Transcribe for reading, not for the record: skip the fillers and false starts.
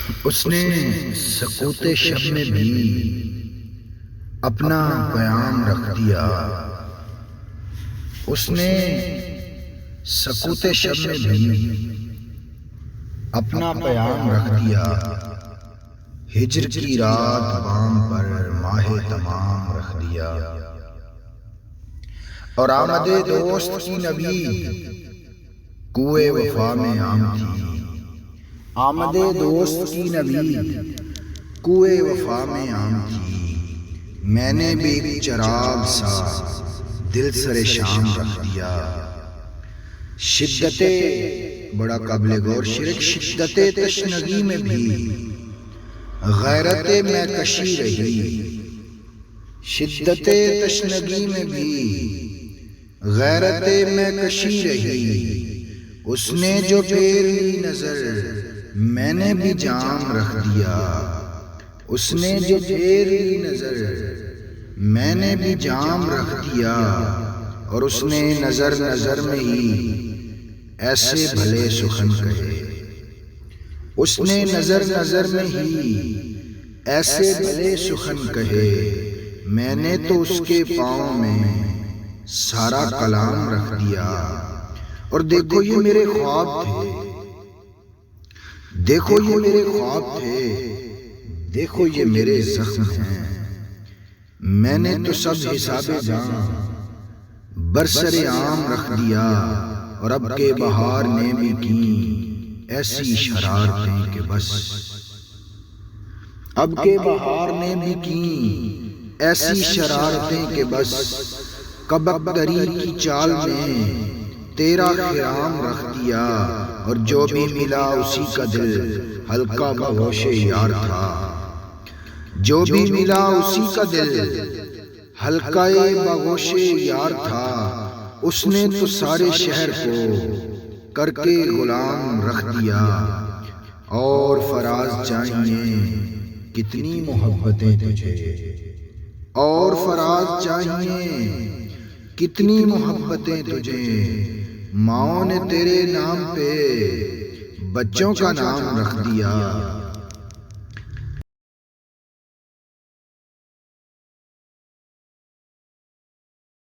اس نے سکوت شب میں بھی اپنا پیام رکھ دیا، اس نے سکوت شب میں بھی اپنا پیام رکھ دیا، ہجر کی رات بام پر ماہ تمام رکھ دیا، اور آمد دوست کی نوید کوئے وفا میں عام تھی، آمد دوست کی نوید کوئے وفا میں عام تھی، میں نے بھی ایک چراغ سا دل سر شام رکھ دیا، شدت بڑا قابل غور شرک، شدت تشنگی میں بھی غیرت میں کشی رہی، شدت تشنگی میں بھی غیرت میں کشی رہی، اس نے جو پھیر لی نظر میں نے بھی جام رکھ دیا، اس نے جو پھیر لی نظر میں نے بھی جام رکھ دیا، اور اس نے نظر نظر میں ہی ایسے بھلے سخن کہے، اس نے نظر نظر میں ہی ایسے بھلے سخن کہے، میں نے تو اس کے پاؤں میں سارا کلام رکھ دیا، اور دیکھو یہ میرے خواب تھے، دیکھو یہ میرے خواب تھے، دیکھو یہ میرے زخم ہیں، میں نے تو سب حساب جان برسر عام رکھ دیا، اور اب کے بہار نے بھی کی ایسی شرارتیں کہ بس، اب کے بہار نے بھی کی ایسی شرارتیں کہ بس، کبک دری کی چال میں تیرا خرام رکھ دیا، اور جو بھی ملا اسی کا دل ہلکا بگوش یار تھا، جو بھی ملا اسی کا دل ہلکا بگوش یار تھا، اس نے تو سارے شہر کو کر کے غلام رکھ دیا، اور فراز چاہیے کتنی محبتیں تجھے، اور فراز چاہیے کتنی محبتیں تجھے، ماؤں نے تیرے نام پہ بچوں کا نام رکھ دیا،